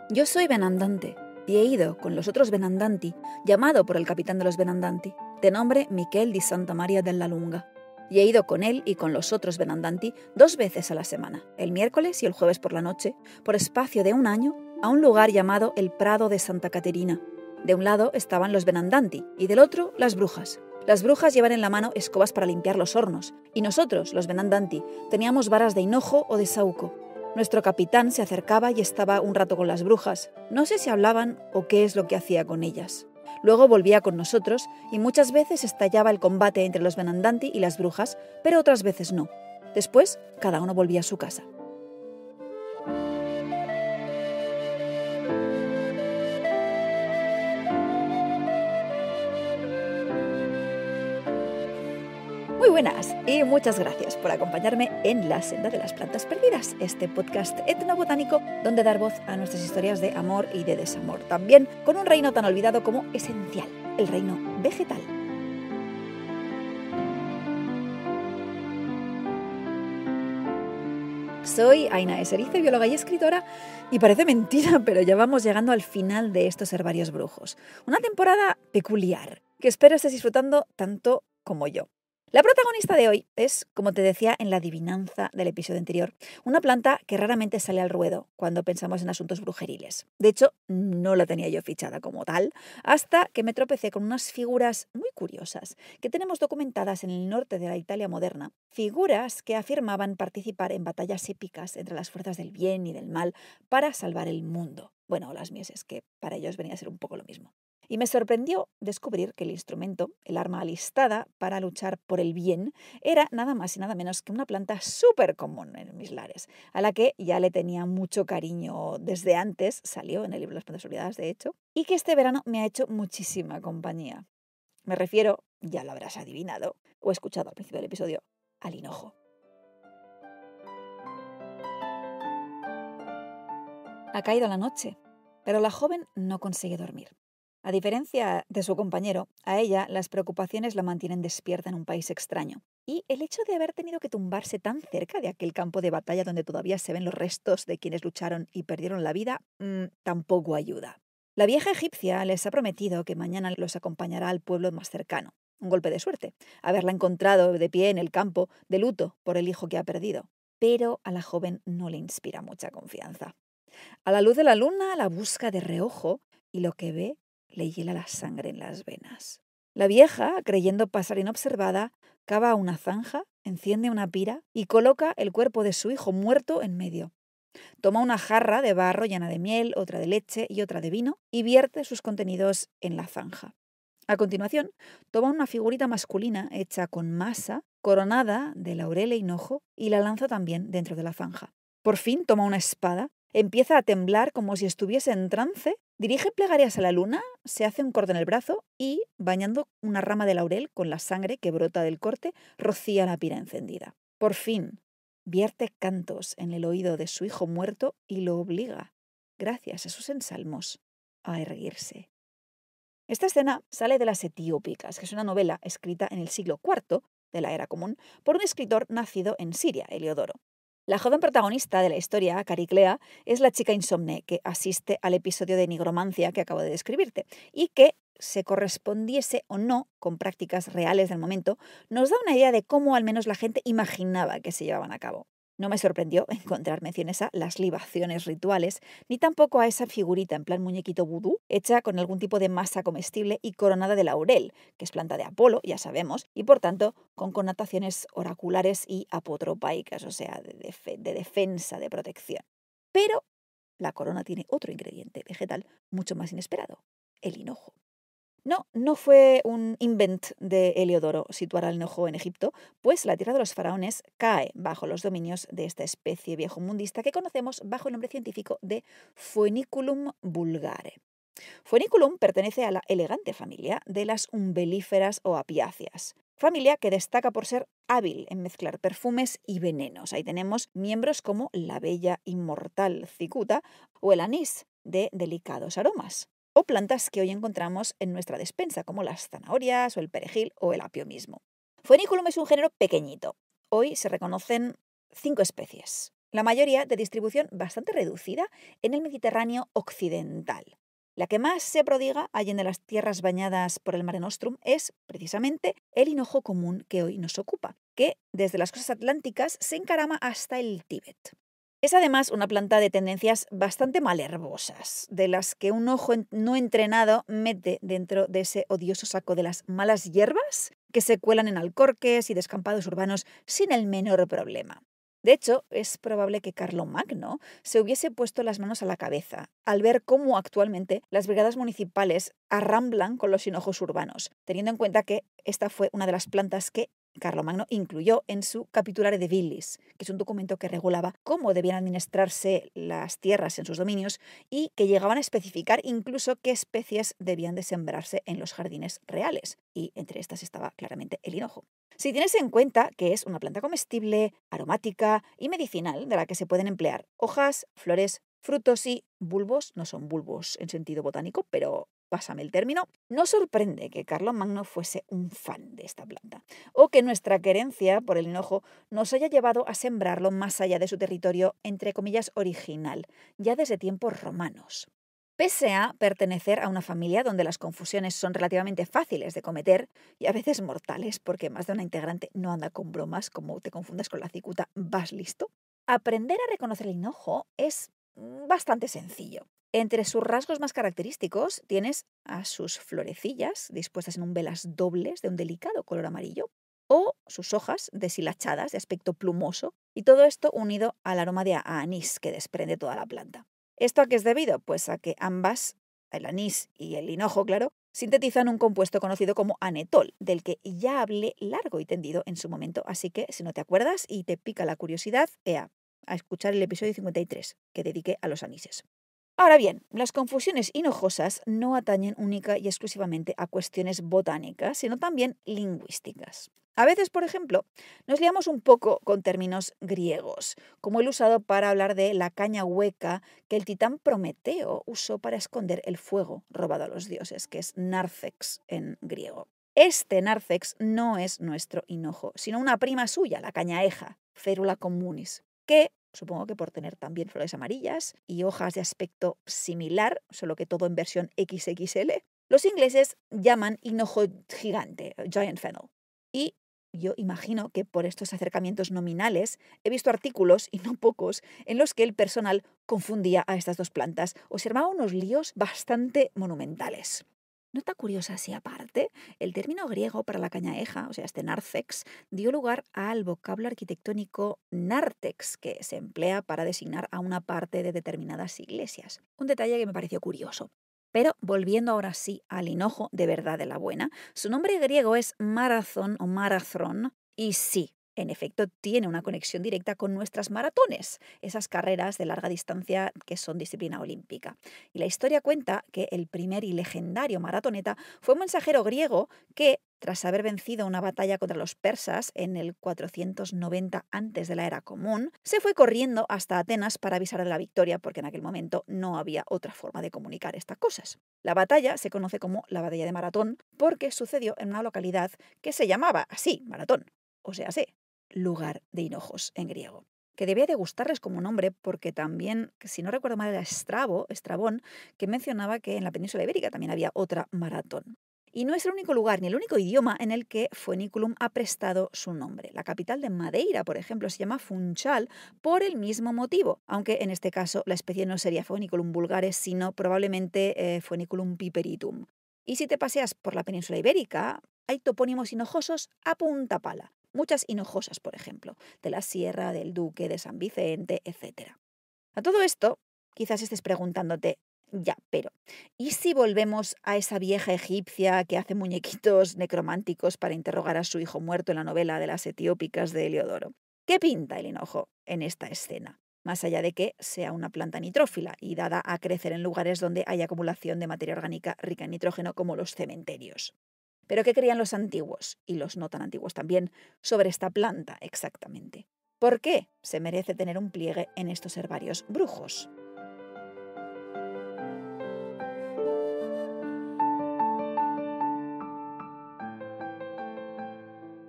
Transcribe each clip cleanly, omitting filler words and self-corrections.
Yo soy Benandante y he ido con los otros Benandanti, llamado por el capitán de los Benandanti, de nombre Miquel di Santa Maria della Lunga. Y he ido con él y con los otros Benandanti 2 veces a la semana, el miércoles y el jueves por la noche, por espacio de 1 año, a un lugar llamado el Prado de Santa Caterina. De un lado estaban los Benandanti y del otro las brujas. Las brujas llevan en la mano escobas para limpiar los hornos, y nosotros, los Benandanti, teníamos varas de hinojo o de saúco. Nuestro capitán se acercaba y estaba un rato con las brujas. No sé si hablaban o qué es lo que hacía con ellas. Luego volvía con nosotros y muchas veces estallaba el combate entre los Benandanti y las brujas, pero otras veces no. Después, cada uno volvía a su casa. Muy buenas y muchas gracias por acompañarme en La Senda de las Plantas Perdidas, este podcast etnobotánico donde dar voz a nuestras historias de amor y de desamor, también con un reino tan olvidado como esencial, el reino vegetal. Soy Aina Eserice, bióloga y escritora, y parece mentira, pero ya vamos llegando al final de estos herbarios brujos. Una temporada peculiar, que espero estés disfrutando tanto como yo. La protagonista de hoy es, como te decía en la adivinanza del episodio anterior, una planta que raramente sale al ruedo cuando pensamos en asuntos brujeriles. De hecho, no la tenía yo fichada como tal, hasta que me tropecé con unas figuras muy curiosas que tenemos documentadas en el norte de la Italia moderna. Figuras que afirmaban participar en batallas épicas entre las fuerzas del bien y del mal para salvar el mundo. Bueno, las mieses, que para ellos venía a ser un poco lo mismo. Y me sorprendió descubrir que el instrumento, el arma alistada para luchar por el bien, era nada más y nada menos que una planta súper común en mis lares, a la que ya le tenía mucho cariño desde antes, salió en el libro Las plantas olvidadas, de hecho, y que este verano me ha hecho muchísima compañía. Me refiero, ya lo habrás adivinado o escuchado al principio del episodio, al hinojo. Ha caído la noche, pero la joven no consigue dormir. A diferencia de su compañero, a ella las preocupaciones la mantienen despierta en un país extraño. Y el hecho de haber tenido que tumbarse tan cerca de aquel campo de batalla donde todavía se ven los restos de quienes lucharon y perdieron la vida, tampoco ayuda. La vieja egipcia les ha prometido que mañana los acompañará al pueblo más cercano. Un golpe de suerte, haberla encontrado de pie en el campo, de luto por el hijo que ha perdido. Pero a la joven no le inspira mucha confianza. A la luz de la luna la busca de reojo y lo que ve le hiela la sangre en las venas. La vieja, creyendo pasar inobservada, cava una zanja, enciende una pira y coloca el cuerpo de su hijo muerto en medio. Toma una jarra de barro llena de miel, otra de leche y otra de vino y vierte sus contenidos en la zanja. A continuación, toma una figurita masculina hecha con masa, coronada de laurel e hinojo, y la lanza también dentro de la zanja. Por fin toma una espada, empieza a temblar como si estuviese en trance, dirige plegarias a la luna, se hace un corte en el brazo y, bañando una rama de laurel con la sangre que brota del corte, rocía la pira encendida. Por fin, vierte cantos en el oído de su hijo muerto y lo obliga, gracias a sus ensalmos, a erguirse. Esta escena sale de Las Etiópicas, que es una novela escrita en el siglo IV de la Era Común por un escritor nacido en Siria, Heliodoro. La joven protagonista de la historia, Cariclea, es la chica insomne que asiste al episodio de nigromancia que acabo de describirte y que, se correspondiese o no con prácticas reales del momento, nos da una idea de cómo al menos la gente imaginaba que se llevaban a cabo. No me sorprendió encontrar menciones a las libaciones rituales, ni tampoco a esa figurita en plan muñequito vudú, hecha con algún tipo de masa comestible y coronada de laurel, que es planta de Apolo, ya sabemos, y por tanto con connotaciones oraculares y apotropaicas, o sea, de defensa, de protección. Pero la corona tiene otro ingrediente vegetal mucho más inesperado, el hinojo. No fue un invent de Heliodoro situar al hinojo en Egipto, pues la tierra de los faraones cae bajo los dominios de esta especie viejomundista que conocemos bajo el nombre científico de Phoeniculum vulgare. Phoeniculum pertenece a la elegante familia de las umbelíferas o apiáceas, familia que destaca por ser hábil en mezclar perfumes y venenos. Ahí tenemos miembros como la bella inmortal cicuta o el anís, de delicados aromas, o plantas que hoy encontramos en nuestra despensa, como las zanahorias o el perejil o el apio mismo. Phoeniculum es un género pequeñito. Hoy se reconocen 5 especies. la mayoría de distribución bastante reducida en el Mediterráneo occidental. La que más se prodiga allende las tierras bañadas por el Mare Nostrum es, precisamente, el hinojo común que hoy nos ocupa, que desde las costas atlánticas se encarama hasta el Tíbet. Es además una planta de tendencias bastante malherbosas, de las que un ojo no entrenado mete dentro de ese odioso saco de las malas hierbas que se cuelan en alcorques y descampados urbanos sin el menor problema. De hecho, es probable que Carlomagno se hubiese puesto las manos a la cabeza al ver cómo actualmente las brigadas municipales arramblan con los hinojos urbanos, teniendo en cuenta que esta fue una de las plantas que Carlomagno incluyó en su Capitulare de Villis, que es un documento que regulaba cómo debían administrarse las tierras en sus dominios y que llegaban a especificar incluso qué especies debían de sembrarse en los jardines reales, y entre estas estaba claramente el hinojo. Si tienes en cuenta que es una planta comestible, aromática y medicinal de la que se pueden emplear hojas, flores, frutos y bulbos, no son bulbos en sentido botánico, pero pásame el término, no sorprende que Carlomagno fuese un fan de esta planta, o que nuestra querencia por el hinojo nos haya llevado a sembrarlo más allá de su territorio, entre comillas, original, ya desde tiempos romanos. Pese a pertenecer a una familia donde las confusiones son relativamente fáciles de cometer y a veces mortales, porque más de una integrante no anda con bromas, como te confundas con la cicuta, vas listo, aprender a reconocer el hinojo es bastante sencillo. Entre sus rasgos más característicos tienes a sus florecillas dispuestas en umbelas dobles de un delicado color amarillo, o sus hojas deshilachadas de aspecto plumoso, y todo esto unido al aroma de anís que desprende toda la planta. ¿Esto a qué es debido? Pues a que ambas, el anís y el hinojo, claro, sintetizan un compuesto conocido como anetol, del que ya hablé largo y tendido en su momento, así que si no te acuerdas y te pica la curiosidad, a escuchar el episodio 53 que dediqué a los anises. Ahora bien, las confusiones hinojosas no atañen única y exclusivamente a cuestiones botánicas, sino también lingüísticas. A veces, por ejemplo, nos liamos un poco con términos griegos, como el usado para hablar de la caña hueca que el titán Prometeo usó para esconder el fuego robado a los dioses, que es nárcex en griego. Este nárcex no es nuestro hinojo, sino una prima suya, la cañaeja, Ferula communis, que supongo que por tener también flores amarillas y hojas de aspecto similar, solo que todo en versión XXL, los ingleses llaman hinojo gigante, giant fennel. Y yo imagino que por estos acercamientos nominales he visto artículos, y no pocos, en los que el personal confundía a estas dos plantas o se armaba unos líos bastante monumentales. Nota curiosa si aparte, el término griego para la cañaeja, o sea, este nárcex, dio lugar al vocablo arquitectónico nártex, que se emplea para designar a una parte de determinadas iglesias. Un detalle que me pareció curioso. Pero volviendo ahora sí al hinojo de verdad de la buena, su nombre griego es marathon o marathron, y sí, en efecto, tiene una conexión directa con nuestras maratones, esas carreras de larga distancia que son disciplina olímpica. Y la historia cuenta que el primer y legendario maratoneta fue un mensajero griego que, tras haber vencido una batalla contra los persas en el 490 antes de la era común, se fue corriendo hasta Atenas para avisar de la victoria, porque en aquel momento no había otra forma de comunicar estas cosas. La batalla se conoce como la batalla de Maratón porque sucedió en una localidad que se llamaba así, Maratón, o sea, lugar de hinojos en griego, que debía de gustarles como nombre porque también, si no recuerdo mal, era Estrabón, que mencionaba que en la península ibérica también había otra maratón. Y no es el único lugar ni el único idioma en el que Fueniculum ha prestado su nombre. La capital de Madeira, por ejemplo, se llama Funchal por el mismo motivo, aunque en este caso la especie no sería Fueniculum vulgaris, sino probablemente Fueniculum piperitum. Y si te paseas por la península ibérica, hay topónimos hinojosos a punta pala. Muchas hinojosas, por ejemplo, de la Sierra, del Duque, de San Vicente, etc. A todo esto, quizás estés preguntándote, ya, pero ¿y si volvemos a esa vieja egipcia que hace muñequitos necrománticos para interrogar a su hijo muerto en la novela de las Etiópicas de Heliodoro? ¿Qué pinta el hinojo en esta escena? Más allá de que sea una planta nitrófila y dada a crecer en lugares donde hay acumulación de materia orgánica rica en nitrógeno como los cementerios. Pero ¿qué creían los antiguos, y los no tan antiguos también, sobre esta planta exactamente? ¿Por qué se merece tener un pliegue en estos herbarios brujos?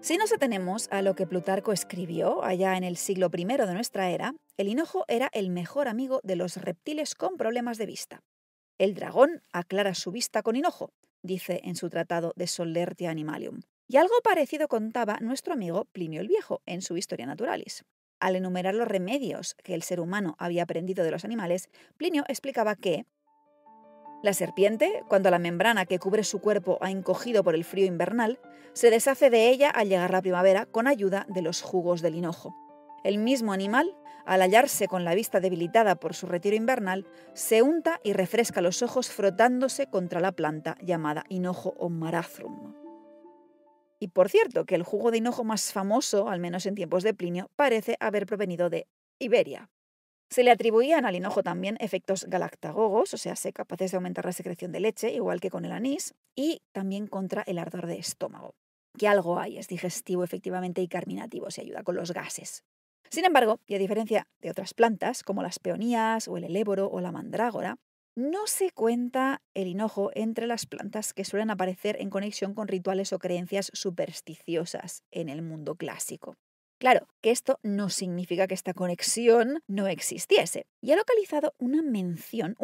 Si nos atenemos a lo que Plutarco escribió allá en el siglo I de nuestra era, el hinojo era el mejor amigo de los reptiles con problemas de vista. El dragón aclara su vista con hinojo, dice en su tratado de Solertia Animalium. Y algo parecido contaba nuestro amigo Plinio el Viejo en su Historia Naturalis. Al enumerar los remedios que el ser humano había aprendido de los animales, Plinio explicaba que la serpiente, cuando la membrana que cubre su cuerpo ha encogido por el frío invernal, se deshace de ella al llegar la primavera con ayuda de los jugos del hinojo. El mismo animal, al hallarse con la vista debilitada por su retiro invernal, se unta y refresca los ojos frotándose contra la planta llamada hinojo o marazrum. Y por cierto, que el jugo de hinojo más famoso, al menos en tiempos de Plinio, parece haber provenido de Iberia. Se le atribuían al hinojo también efectos galactagogos, o sea, capaces de aumentar la secreción de leche, igual que con el anís, y también contra el ardor de estómago. Que algo hay, es digestivo efectivamente y carminativo, se ayuda con los gases. Sin embargo, y a diferencia de otras plantas, como las peonías o el eléboro o la mandrágora, no se cuenta el hinojo entre las plantas que suelen aparecer en conexión con rituales o creencias supersticiosas en el mundo clásico. Claro, que esto no significa que esta conexión no existiese. Y ha localizado una mención,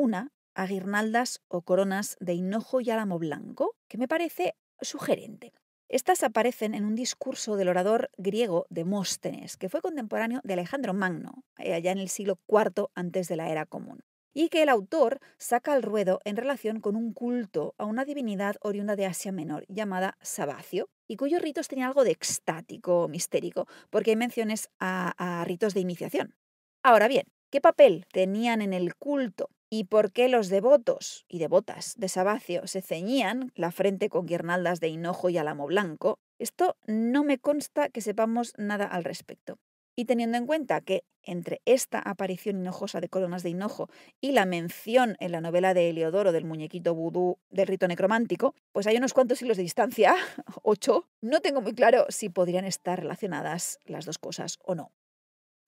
a guirnaldas o coronas de hinojo y álamo blanco, que me parece sugerente. Estas aparecen en un discurso del orador griego Demóstenes, que fue contemporáneo de Alejandro Magno, allá en el siglo IV antes de la era común, y que el autor saca al ruedo en relación con un culto a una divinidad oriunda de Asia Menor llamada Sabacio, y cuyos ritos tenían algo de extático o mistérico, porque hay menciones a ritos de iniciación. Ahora bien, ¿qué papel tenían en el culto y por qué los devotos y devotas de Sabacio se ceñían la frente con guirnaldas de hinojo y álamo blanco? Esto no me consta que sepamos nada al respecto. Y teniendo en cuenta que entre esta aparición hinojosa de coronas de hinojo y la mención en la novela de Heliodoro del muñequito vudú del rito necromántico, pues hay unos cuantos siglos de distancia, 8, no tengo muy claro si podrían estar relacionadas las dos cosas o no.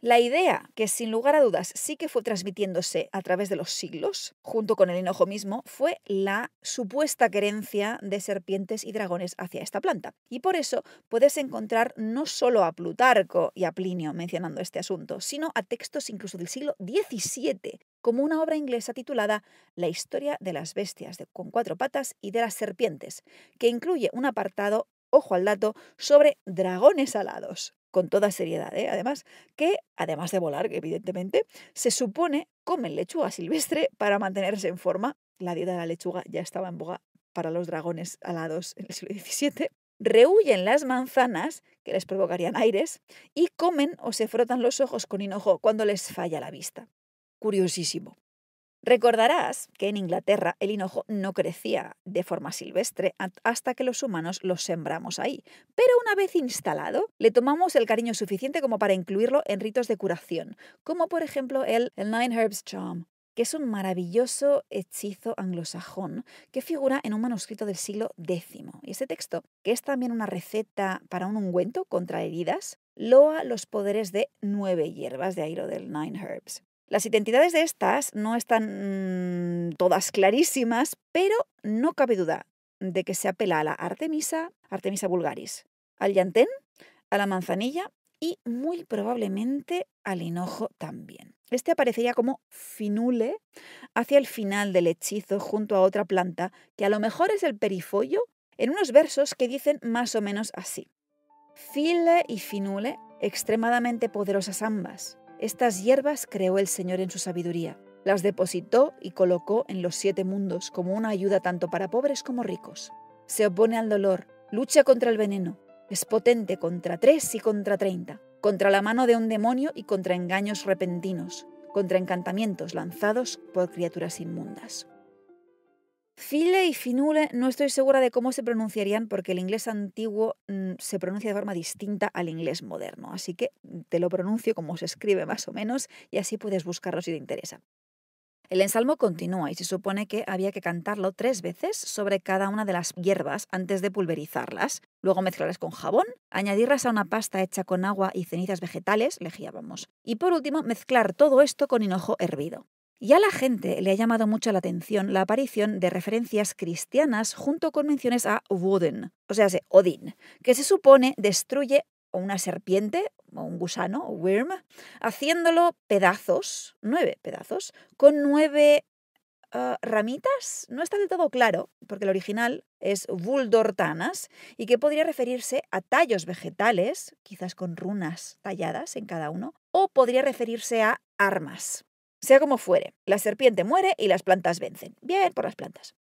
La idea, que sin lugar a dudas sí que fue transmitiéndose a través de los siglos, junto con el hinojo mismo, fue la supuesta querencia de serpientes y dragones hacia esta planta. Y por eso puedes encontrar no solo a Plutarco y a Plinio mencionando este asunto, sino a textos incluso del siglo XVII, como una obra inglesa titulada La historia de las bestias con 4 patas y de las serpientes, que incluye un apartado, ojo al dato, sobre dragones alados. Con toda seriedad, además, que, además de volar, evidentemente, se supone comen lechuga silvestre para mantenerse en forma. La dieta de la lechuga ya estaba en boga para los dragones alados en el siglo XVII. Rehuyen las manzanas, que les provocarían aires, y comen o se frotan los ojos con hinojo cuando les falla la vista. Curiosísimo. Recordarás que en Inglaterra el hinojo no crecía de forma silvestre hasta que los humanos lo sembramos ahí. Pero una vez instalado, le tomamos el cariño suficiente como para incluirlo en ritos de curación, como por ejemplo el Nine Herbs Charm, que es un maravilloso hechizo anglosajón que figura en un manuscrito del siglo X. Y este texto, que es también una receta para un ungüento contra heridas, loa los poderes de 9 hierbas, de ahí lo del Nine Herbs. Las identidades de estas no están todas clarísimas, pero no cabe duda de que se apela a la Artemisa vulgaris, al llantén, a la manzanilla y muy probablemente al hinojo también. Este aparecería como finule hacia el final del hechizo junto a otra planta que a lo mejor es el perifollo, en unos versos que dicen más o menos así. File y finule, extremadamente poderosas ambas. Estas hierbas creó el Señor en su sabiduría. Las depositó y colocó en los 7 mundos como una ayuda tanto para pobres como ricos. Se opone al dolor, lucha contra el veneno, es potente contra 3 y contra 30, contra la mano de un demonio y contra engaños repentinos, contra encantamientos lanzados por criaturas inmundas. File y finule no estoy segura de cómo se pronunciarían porque el inglés antiguo se pronuncia de forma distinta al inglés moderno, así que te lo pronuncio como se escribe más o menos y así puedes buscarlo si te interesa. El ensalmo continúa y se supone que había que cantarlo 3 veces sobre cada una de las hierbas antes de pulverizarlas, luego mezclarlas con jabón, añadirlas a una pasta hecha con agua y cenizas vegetales, lejía vamos, y por último mezclar todo esto con hinojo hervido. Y a la gente le ha llamado mucho la atención la aparición de referencias cristianas junto con menciones a Woden, o sea, Odín, que se supone destruye una serpiente o un gusano, o worm, haciéndolo pedazos, 9 pedazos, con 9 ramitas. No está del todo claro, porque el original es Vuldortanas y que podría referirse a tallos vegetales, quizás con runas talladas en cada uno, o podría referirse a armas. Sea como fuere, la serpiente muere y las plantas vencen. Bien por las plantas.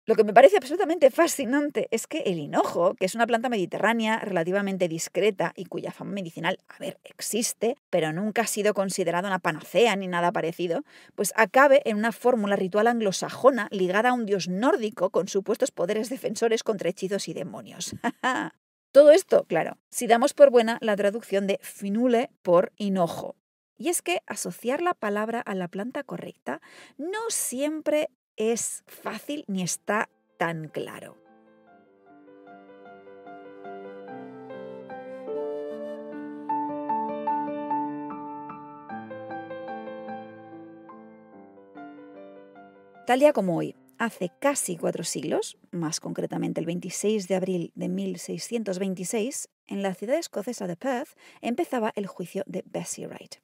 Lo que me parece absolutamente fascinante es que el hinojo, que es una planta mediterránea relativamente discreta y cuya fama medicinal, a ver, existe, pero nunca ha sido considerada una panacea ni nada parecido, pues acabe en una fórmula ritual anglosajona ligada a un dios nórdico con supuestos poderes defensores contra hechizos y demonios. Todo esto, claro, si damos por buena la traducción de finule por hinojo. Y es que asociar la palabra a la planta correcta no siempre es fácil ni está tan claro. Tal día como hoy, hace casi 4 siglos, más concretamente el 26 de abril de 1626, en la ciudad escocesa de Perth empezaba el juicio de Bessie Wright.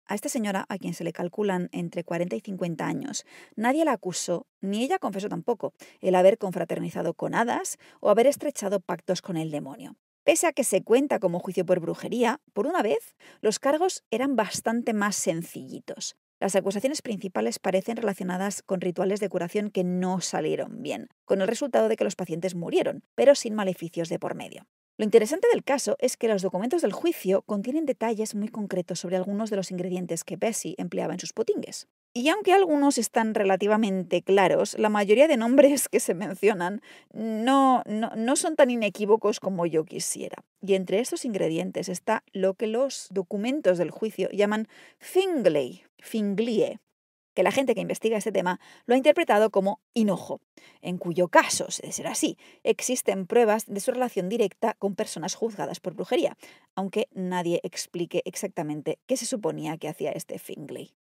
A esta señora, a quien se le calculan entre 40 y 50 años, nadie la acusó, ni ella confesó tampoco, el haber confraternizado con hadas o haber estrechado pactos con el demonio. Pese a que se cuenta como juicio por brujería, por una vez, los cargos eran bastante más sencillitos. Las acusaciones principales parecen relacionadas con rituales de curación que no salieron bien, con el resultado de que los pacientes murieron, pero sin maleficios de por medio. Lo interesante del caso es que los documentos del juicio contienen detalles muy concretos sobre algunos de los ingredientes que Bessie empleaba en sus potingues. Y aunque algunos están relativamente claros, la mayoría de nombres que se mencionan no son tan inequívocos como yo quisiera. Y entre estos ingredientes está lo que los documentos del juicio llaman finglie, que la gente que investiga este tema lo ha interpretado como hinojo, en cuyo caso, de ser así, existen pruebas de su relación directa con personas juzgadas por brujería, aunque nadie explique exactamente qué se suponía que hacía este Fingley.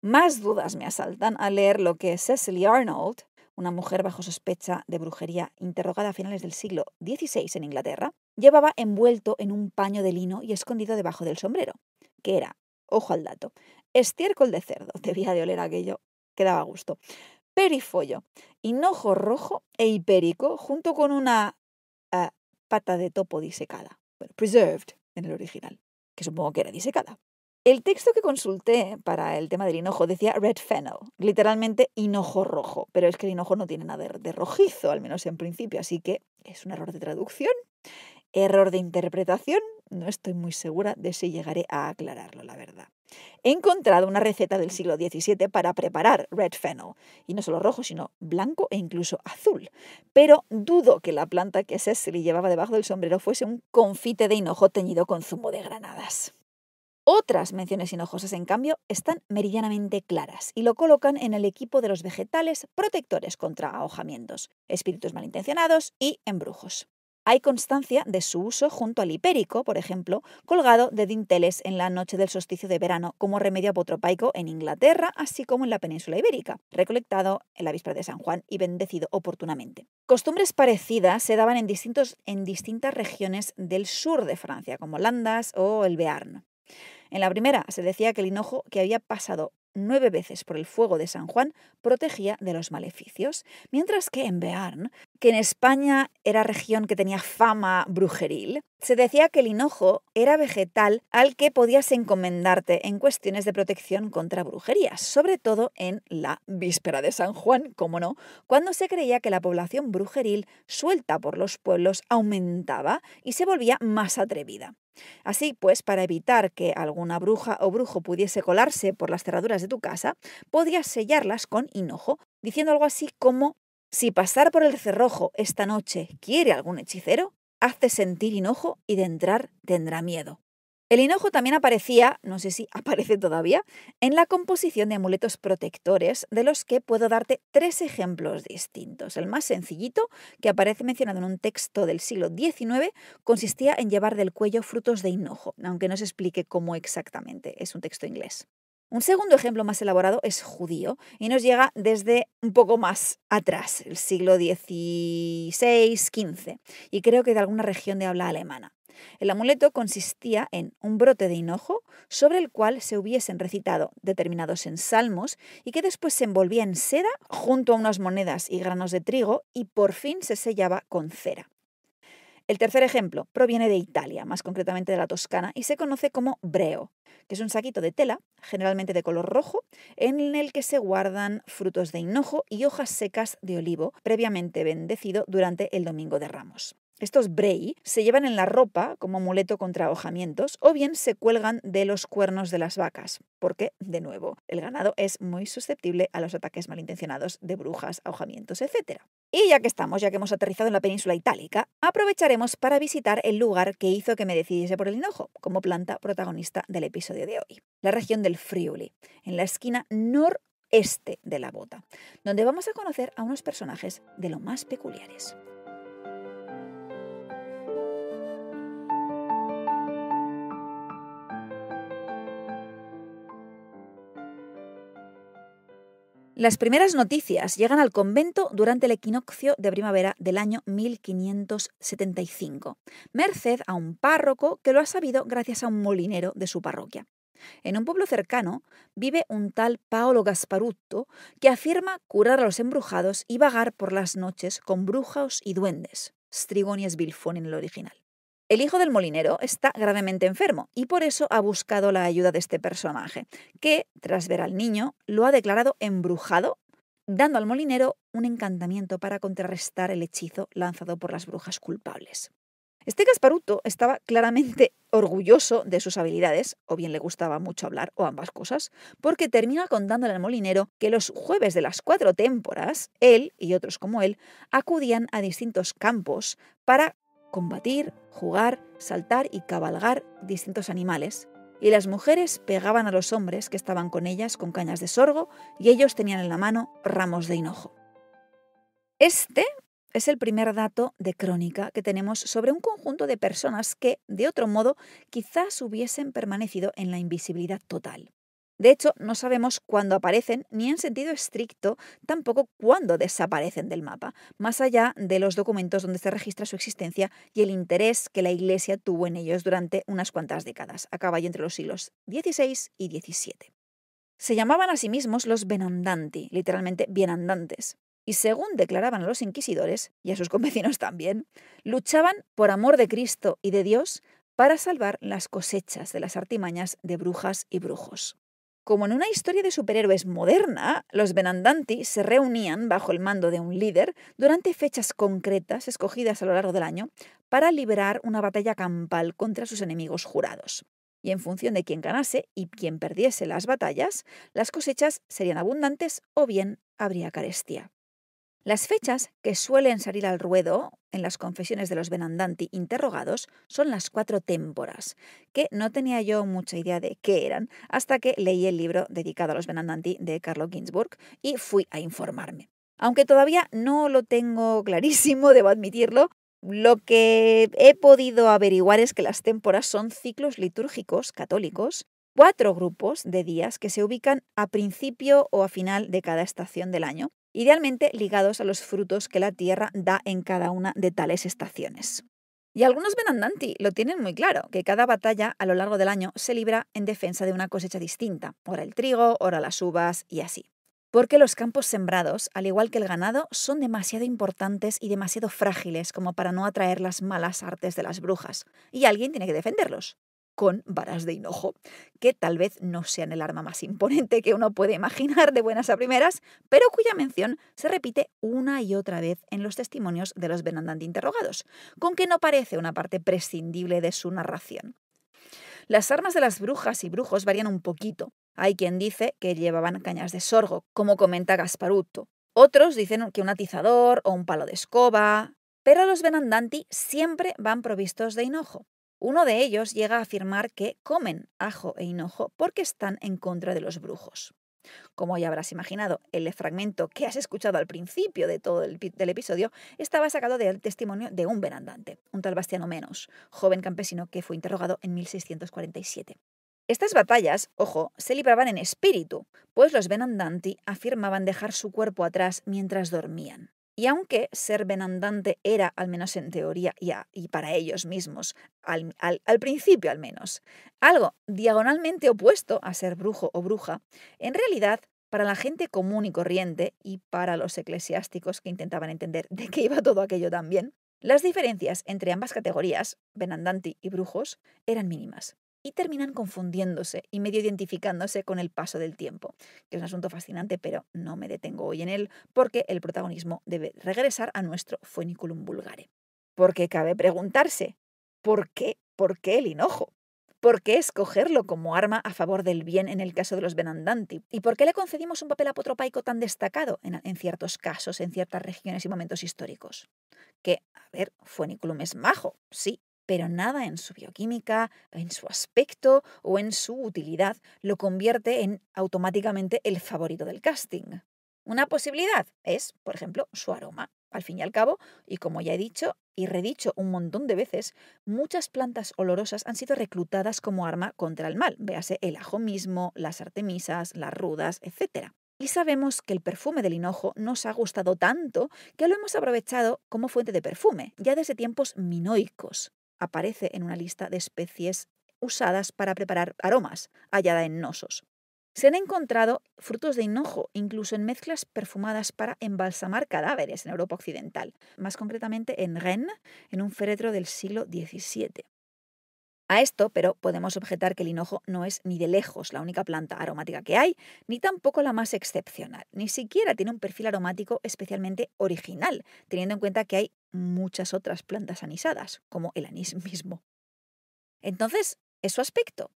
Más dudas me asaltan al leer lo que Cecily Arnold, una mujer bajo sospecha de brujería interrogada a finales del siglo XVI en Inglaterra, llevaba envuelto en un paño de lino y escondido debajo del sombrero, que era, ojo al dato, estiércol de cerdo, debía de oler aquello, que daba gusto, perifollo, hinojo rojo e hipérico, junto con una ah, pata de topo disecada, bueno, preserved en el original, que supongo que era disecada. El texto que consulté para el tema del hinojo decía red fennel, literalmente hinojo rojo, pero es que el hinojo no tiene nada de rojizo, al menos en principio, así que es un error de traducción, error de interpretación, no estoy muy segura de si llegaré a aclararlo, la verdad. He encontrado una receta del siglo XVII para preparar red fennel, y no solo rojo, sino blanco e incluso azul, pero dudo que la planta que Cecily llevaba debajo del sombrero fuese un confite de hinojo teñido con zumo de granadas. Otras menciones hinojosas, en cambio, están meridianamente claras y lo colocan en el equipo de los vegetales protectores contra ahojamientos, espíritus malintencionados y embrujos. Hay constancia de su uso junto al hipérico, por ejemplo, colgado de dinteles en la noche del solsticio de verano como remedio apotropaico en Inglaterra, así como en la península ibérica, recolectado en la víspera de San Juan y bendecido oportunamente. Costumbres parecidas se daban en distintas regiones del sur de Francia, como Landas o el Bearn. En la primera se decía que el hinojo, que había pasado 9 veces por el fuego de San Juan, protegía de los maleficios, mientras que en Bearn, que en España era región que tenía fama brujeril, se decía que el hinojo era vegetal al que podías encomendarte en cuestiones de protección contra brujerías, sobre todo en la víspera de San Juan, como no, cuando se creía que la población brujeril suelta por los pueblos aumentaba y se volvía más atrevida. Así pues, para evitar que alguna bruja o brujo pudiese colarse por las cerraduras de tu casa, podías sellarlas con hinojo, diciendo algo así como: si pasar por el cerrojo esta noche quiere algún hechicero, hazte sentir hinojo y de entrar tendrá miedo. El hinojo también aparecía, no sé si aparece todavía, en la composición de amuletos protectores, de los que puedo darte 3 ejemplos distintos. El más sencillito, que aparece mencionado en un texto del siglo XIX, consistía en llevar del cuello frutos de hinojo, aunque no se explique cómo exactamente, es un texto inglés. Un segundo ejemplo más elaborado es judío y nos llega desde un poco más atrás, el siglo XVI-XV, y creo que de alguna región de habla alemana. El amuleto consistía en un brote de hinojo sobre el cual se hubiesen recitado determinados ensalmos y que después se envolvía en seda junto a unas monedas y granos de trigo y por fin se sellaba con cera. El tercer ejemplo proviene de Italia, más concretamente de la Toscana, y se conoce como breo, que es un saquito de tela, generalmente de color rojo, en el que se guardan frutos de hinojo y hojas secas de olivo, previamente bendecido durante el Domingo de Ramos. Estos brei se llevan en la ropa como amuleto contra ahogamientos o bien se cuelgan de los cuernos de las vacas, porque, de nuevo, el ganado es muy susceptible a los ataques malintencionados de brujas, ahogamientos, etc. Y ya que estamos, ya que hemos aterrizado en la península itálica, aprovecharemos para visitar el lugar que hizo que me decidiese por el hinojo, como planta protagonista del episodio de hoy, la región del Friuli, en la esquina noreste de la bota, donde vamos a conocer a unos personajes de lo más peculiares. Las primeras noticias llegan al convento durante el equinoccio de primavera del año 1575, merced a un párroco que lo ha sabido gracias a un molinero de su parroquia. En un pueblo cercano vive un tal Paolo Gasparutto que afirma curar a los embrujados y vagar por las noches con brujos y duendes, Strigonies Bilfon en el original. El hijo del molinero está gravemente enfermo y por eso ha buscado la ayuda de este personaje, que, tras ver al niño, lo ha declarado embrujado, dando al molinero un encantamiento para contrarrestar el hechizo lanzado por las brujas culpables. Este Gasparuto estaba claramente orgulloso de sus habilidades, o bien le gustaba mucho hablar, o ambas cosas, porque termina contándole al molinero que los jueves de las 4 témporas, él y otros como él acudían a distintos campos para combatir, jugar, saltar y cabalgar distintos animales, y las mujeres pegaban a los hombres que estaban con ellas con cañas de sorgo y ellos tenían en la mano ramos de hinojo. Este es el primer dato de crónica que tenemos sobre un conjunto de personas que, de otro modo, quizás hubiesen permanecido en la invisibilidad total. De hecho, no sabemos cuándo aparecen, ni en sentido estricto, tampoco cuándo desaparecen del mapa, más allá de los documentos donde se registra su existencia y el interés que la Iglesia tuvo en ellos durante unas cuantas décadas, a caballo entre los siglos XVI y XVII. Se llamaban a sí mismos los Benandanti, literalmente bienandantes, y según declaraban a los inquisidores, y a sus convecinos también, luchaban por amor de Cristo y de Dios para salvar las cosechas de las artimañas de brujas y brujos. Como en una historia de superhéroes moderna, los Benandanti se reunían bajo el mando de un líder durante fechas concretas escogidas a lo largo del año para liberar una batalla campal contra sus enemigos jurados. Y en función de quién ganase y quién perdiese las batallas, las cosechas serían abundantes o bien habría carestía. Las fechas que suelen salir al ruedo en las confesiones de los Benandanti interrogados son las 4 témporas, que no tenía yo mucha idea de qué eran hasta que leí el libro dedicado a los Benandanti de Carlo Ginzburg y fui a informarme. Aunque todavía no lo tengo clarísimo, debo admitirlo, lo que he podido averiguar es que las témporas son ciclos litúrgicos católicos, 4 grupos de días que se ubican a principio o a final de cada estación del año, idealmente ligados a los frutos que la tierra da en cada una de tales estaciones. Y algunos Benandanti lo tienen muy claro, que cada batalla a lo largo del año se libra en defensa de una cosecha distinta, ora el trigo, ora las uvas y así. Porque los campos sembrados, al igual que el ganado, son demasiado importantes y demasiado frágiles como para no atraer las malas artes de las brujas, y alguien tiene que defenderlos con varas de hinojo, que tal vez no sean el arma más imponente que uno puede imaginar de buenas a primeras, pero cuya mención se repite una y otra vez en los testimonios de los Benandanti interrogados, con que no parece una parte prescindible de su narración. Las armas de las brujas y brujos varían un poquito. Hay quien dice que llevaban cañas de sorgo, como comenta Gasparutto. Otros dicen que un atizador o un palo de escoba, pero los Benandanti siempre van provistos de hinojo. Uno de ellos llega a afirmar que comen ajo e hinojo porque están en contra de los brujos. Como ya habrás imaginado, el fragmento que has escuchado al principio de todo del episodio estaba sacado del testimonio de un benandante, un tal Bastiano Menos, joven campesino que fue interrogado en 1647. Estas batallas, ojo, se libraban en espíritu, pues los Benandanti afirmaban dejar su cuerpo atrás mientras dormían. Y aunque ser benandante era, al menos en teoría y para ellos mismos, al principio al menos, algo diagonalmente opuesto a ser brujo o bruja, en realidad, para la gente común y corriente y para los eclesiásticos que intentaban entender de qué iba todo aquello también, las diferencias entre ambas categorías, benandanti y brujos, eran mínimas y terminan confundiéndose y medio identificándose con el paso del tiempo, que es un asunto fascinante, pero no me detengo hoy en él porque el protagonismo debe regresar a nuestro Foeniculum vulgare. Porque cabe preguntarse, ¿por qué? ¿Por qué el hinojo? ¿Por qué escogerlo como arma a favor del bien en el caso de los Benandanti? ¿Y por qué le concedimos un papel apotropaico tan destacado en ciertos casos, en ciertas regiones y momentos históricos? Que, a ver, Foeniculum es majo, sí, pero nada en su bioquímica, en su aspecto o en su utilidad lo convierte en automáticamente el favorito del casting. Una posibilidad es, por ejemplo, su aroma. Al fin y al cabo, y como ya he dicho y redicho un montón de veces, muchas plantas olorosas han sido reclutadas como arma contra el mal, véase el ajo mismo, las artemisas, las rudas, etc. Y sabemos que el perfume del hinojo nos ha gustado tanto que lo hemos aprovechado como fuente de perfume, ya desde tiempos minoicos. Aparece en una lista de especies usadas para preparar aromas, hallada en Nosos. Se han encontrado frutos de hinojo, incluso en mezclas perfumadas para embalsamar cadáveres en Europa Occidental, más concretamente en Rennes, en un féretro del siglo XVII. A esto, pero, podemos objetar que el hinojo no es ni de lejos la única planta aromática que hay, ni tampoco la más excepcional. Ni siquiera tiene un perfil aromático especialmente original, teniendo en cuenta que hay muchas otras plantas anisadas, como el anís mismo. Entonces, ¿es su aspecto?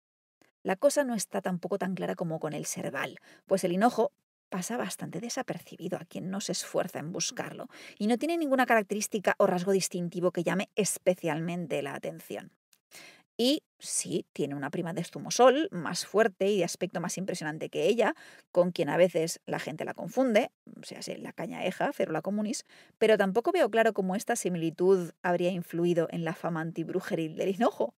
La cosa no está tampoco tan clara como con el serbal, pues el hinojo pasa bastante desapercibido a quien no se esfuerza en buscarlo, y no tiene ninguna característica o rasgo distintivo que llame especialmente la atención. Y sí, tiene una prima de zumosol más fuerte y de aspecto más impresionante que ella, con quien a veces la gente la confunde, o sea, la cañaeja, Ferula communis, pero tampoco veo claro cómo esta similitud habría influido en la fama antibrujeril del hinojo.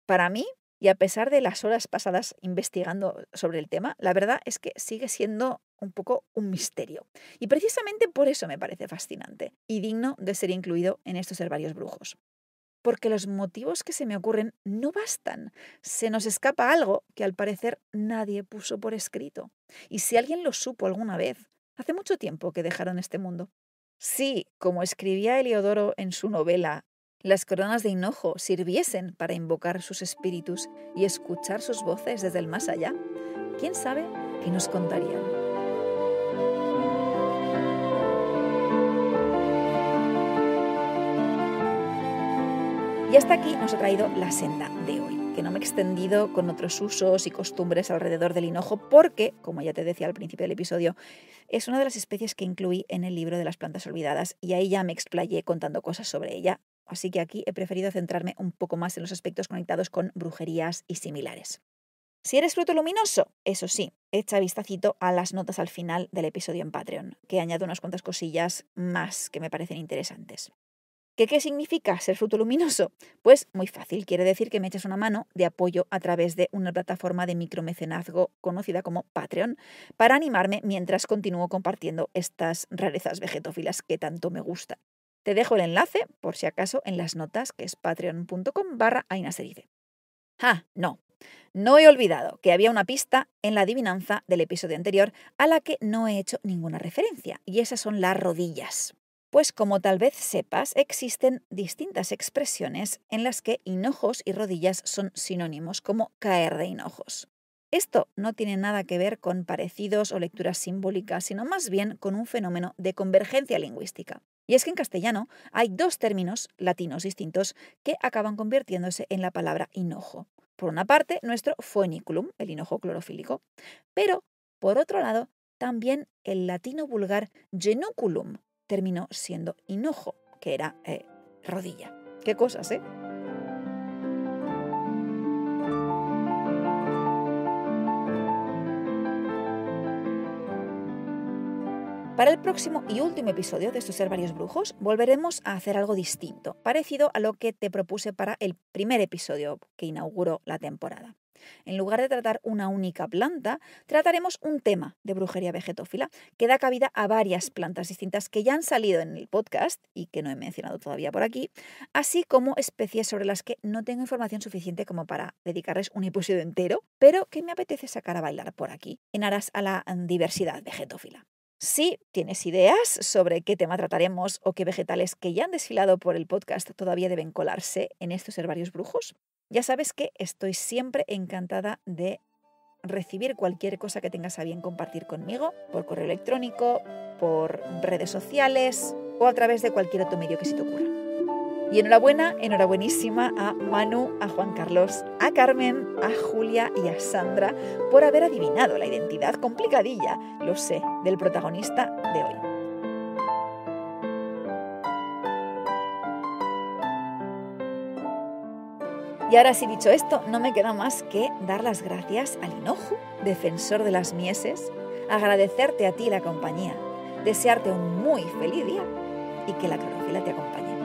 Para mí, y a pesar de las horas pasadas investigando sobre el tema, la verdad es que sigue siendo un poco un misterio. Y precisamente por eso me parece fascinante y digno de ser incluido en estos herbarios brujos. Porque los motivos que se me ocurren no bastan. Se nos escapa algo que al parecer nadie puso por escrito. Y si alguien lo supo alguna vez, hace mucho tiempo que dejaron este mundo. Sí, como escribía Heliodoro en su novela, las coronas de hinojo sirviesen para invocar sus espíritus y escuchar sus voces desde el más allá, ¿quién sabe qué nos contarían? Y hasta aquí nos ha traído la senda de hoy, que no me he extendido con otros usos y costumbres alrededor del hinojo porque, como ya te decía al principio del episodio, es una de las especies que incluí en el libro de las plantas olvidadas y ahí ya me explayé contando cosas sobre ella, así que aquí he preferido centrarme un poco más en los aspectos conectados con brujerías y similares. Si eres fruto luminoso, eso sí, echa vistacito a las notas al final del episodio en Patreon, que añado unas cuantas cosillas más que me parecen interesantes. ¿Qué significa ser fruto luminoso? Pues muy fácil, quiere decir que me echas una mano de apoyo a través de una plataforma de micromecenazgo conocida como Patreon para animarme mientras continúo compartiendo estas rarezas vegetófilas que tanto me gustan. Te dejo el enlace, por si acaso, en las notas, que es patreon.com/ainaserice. No he olvidado que había una pista en la adivinanza del episodio anterior a la que no he hecho ninguna referencia, y esas son las rodillas. Pues como tal vez sepas, existen distintas expresiones en las que hinojos y rodillas son sinónimos, como caer de hinojos. Esto no tiene nada que ver con parecidos o lecturas simbólicas, sino más bien con un fenómeno de convergencia lingüística. Y es que en castellano hay dos términos latinos distintos que acaban convirtiéndose en la palabra hinojo. Por una parte, nuestro foeniculum, el hinojo clorofílico, pero, por otro lado, también el latino vulgar genuculum terminó siendo hinojo, que era rodilla. Qué cosas, ¿eh? Para el próximo y último episodio de estos Herbarios Brujos, volveremos a hacer algo distinto, parecido a lo que te propuse para el primer episodio que inauguró la temporada. En lugar de tratar una única planta, trataremos un tema de brujería vegetófila que da cabida a varias plantas distintas que ya han salido en el podcast y que no he mencionado todavía por aquí, así como especies sobre las que no tengo información suficiente como para dedicarles un episodio entero, pero que me apetece sacar a bailar por aquí, en aras a la diversidad vegetófila. Si tienes ideas sobre qué tema trataremos o qué vegetales que ya han desfilado por el podcast todavía deben colarse en estos herbarios brujos, ya sabes que estoy siempre encantada de recibir cualquier cosa que tengas a bien compartir conmigo, por correo electrónico, por redes sociales o a través de cualquier otro medio que se te ocurra. Y enhorabuenísima a Manu, a Juan Carlos, a Carmen, a Julia y a Sandra por haber adivinado la identidad complicadilla, lo sé, del protagonista de hoy. Y ahora sí, dicho esto, no me queda más que dar las gracias al Hinojo, defensor de las mieses, agradecerte a ti la compañía, desearte un muy feliz día y que la clorofila te acompañe.